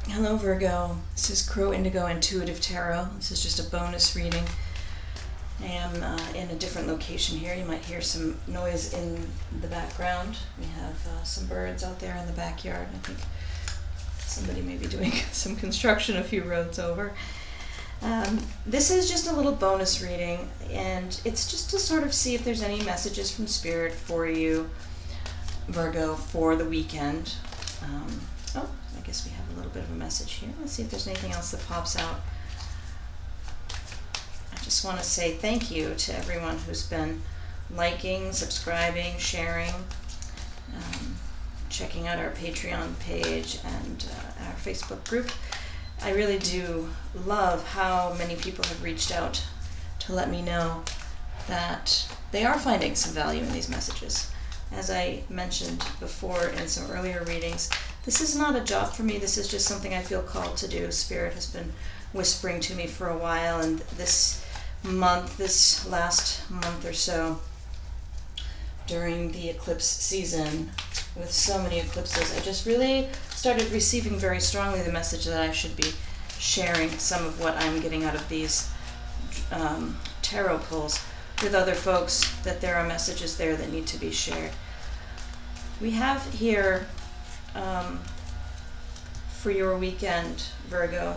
Hello Virgo, this is Crow Indigo Intuitive Tarot. This is just a bonus reading. I am in a different location here. You might hear some noise in the background. We have some birds out there in the backyard. I think somebody may be doing some construction a few roads over. This is just a little bonus reading, and it's just to sort of see if there's any messages from Spirit for you, Virgo, for the weekend. I guess we have a little bit of a message here. Let's see if there's anything else that pops out. I just want to say thank you to everyone who's been liking, subscribing, sharing, checking out our Patreon page and our Facebook group. I really do love how many people have reached out to let me know that they are finding some value in these messages. As I mentioned before in some earlier readings, this is not a job for me. This is just something I feel called to do. Spirit has been whispering to me for a while, and this last month or so, during the eclipse season, with so many eclipses, I just really started receiving very strongly the message that I should be sharing some of what I'm getting out of these tarot pulls with other folks, that there are messages there that need to be shared. We have here, for your weekend, Virgo,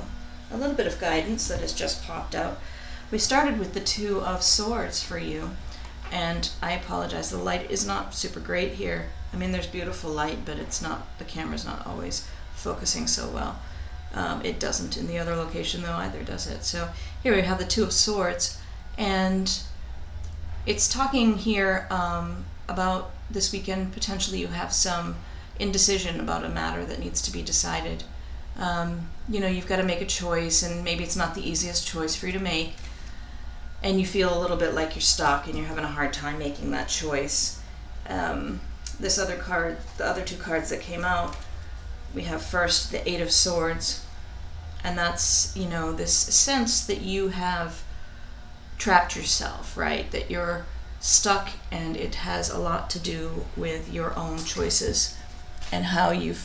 a little bit of guidance that has just popped out. We started with the Two of Swords for you, and I apologize, the light is not super great here. I mean, there's beautiful light, but it's not, the camera's not always focusing so well. It doesn't in the other location though either, does it? So here we have the Two of Swords, and it's talking here about this weekend. Potentially you have some indecision about a matter that needs to be decided. You've got to make a choice, and maybe it's not the easiest choice for you to make, and you feel a little bit like you're stuck and you're having a hard time making that choice. This other card, the other two cards that came out, we have first the Eight of Swords, and that's, this sense that you have trapped yourself, right? That you're stuck, and it has a lot to do with your own choices and how you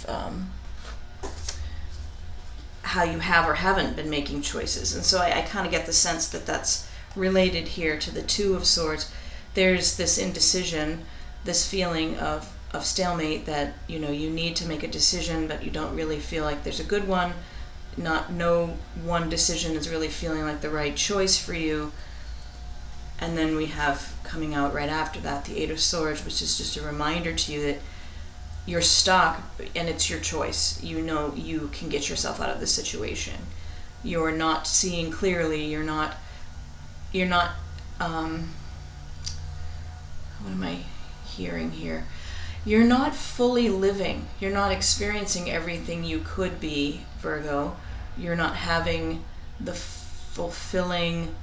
have or haven't been making choices. And so I kind of get the sense that that's related here to the Two of Swords. There's this indecision, this feeling of stalemate, that you need to make a decision, but you don't really feel like there's a good one. No one decision is really feeling like the right choice for you. And then we have coming out right after that the Eight of Swords, which is just a reminder to you that you're stuck and it's your choice. You can get yourself out of this situation. You're not seeing clearly. You're not what am I hearing here? You're not fully living. You're not experiencing everything you could be, Virgo. You're not having the fulfilling,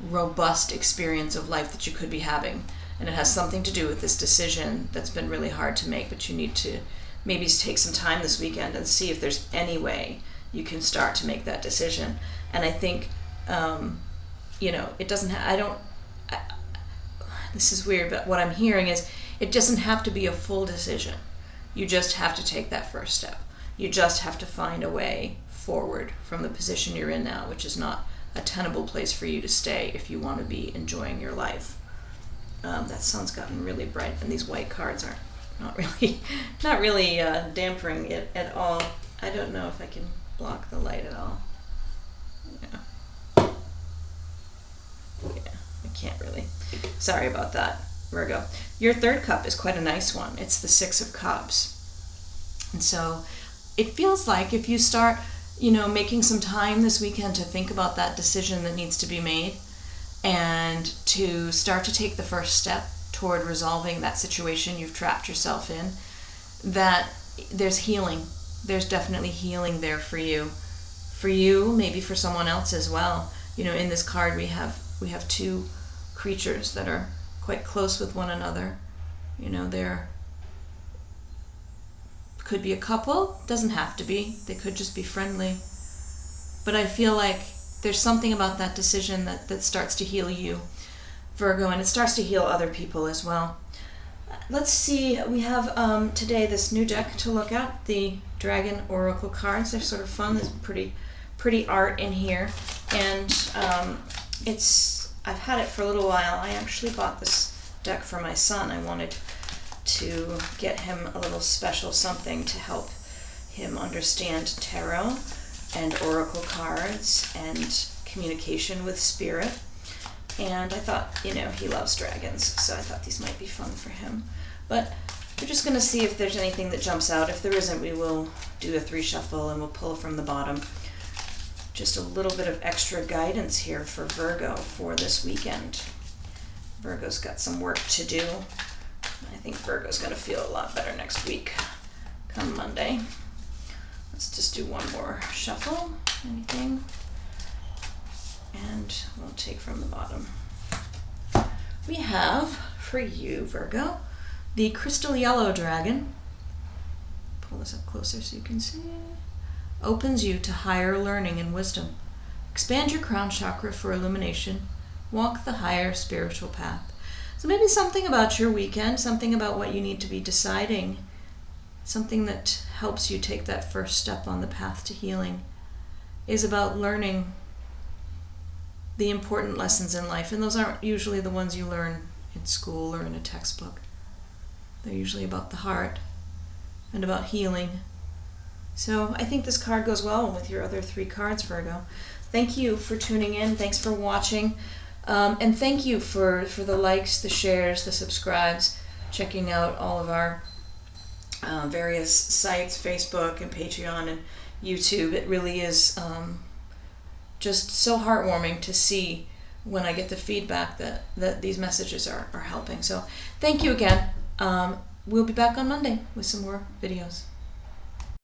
robust experience of life that you could be having. And it has something to do with this decision that's been really hard to make, but you need to maybe take some time this weekend and see if there's any way you can start to make that decision. And I think, it doesn't this is weird, but what I'm hearing is it doesn't have to be a full decision. You just have to take that first step. You just have to find a way forward from the position you're in now, which is not a tenable place for you to stay if you want to be enjoying your life. That sun's gotten really bright, and these white cards are not really dampering it at all. I don't know if I can block the light at all. Yeah, I can't really. Sorry about that, Virgo. Your third cup is quite a nice one. It's the Six of Cups. And so it feels like if you start, making some time this weekend to think about that decision that needs to be made, and to start to take the first step toward resolving that situation you've trapped yourself in, that there's healing. There's definitely healing there for you. For you, maybe for someone else as well. In this card we have two creatures that are quite close with one another. They're could be a couple, doesn't have to be. They could just be friendly. But I feel like there's something about that decision that starts to heal you, Virgo, and it starts to heal other people as well. let's see, we have today this new deck to look at, the Dragon Oracle cards. They're sort of fun. There's pretty art in here, and I've had it for a little while. I actually bought this deck for my son. I wanted to get him a little special something to help him understand tarot and oracle cards and communication with spirit. And I thought, he loves dragons, so I thought these might be fun for him. But we're just going to see if there's anything that jumps out. If there isn't, we will do a 3 shuffle and we'll pull from the bottom. Just a little bit of extra guidance here for Virgo for this weekend. Virgo's got some work to do. I think Virgo's going to feel a lot better next week, come Monday. Let's just do one more shuffle. Anything? And we'll take from the bottom. We have, for you, Virgo, the Crystal Yellow Dragon. Pull this up closer so you can see. Opens you to higher learning and wisdom. Expand your crown chakra for illumination. Walk the higher spiritual path. So maybe something about your weekend, something about what you need to be deciding, something that helps you take that first step on the path to healing, is about learning the important lessons in life. And those aren't usually the ones you learn in school or in a textbook. They're usually about the heart and about healing. So I think this card goes well with your other 3 cards, Virgo. Thank you for tuning in. Thanks for watching. And thank you for the likes, the shares, the subscribes, checking out all of our various sites, Facebook and Patreon and YouTube. It really is just so heartwarming to see when I get the feedback that these messages are helping. So thank you again. We'll be back on Monday with some more videos.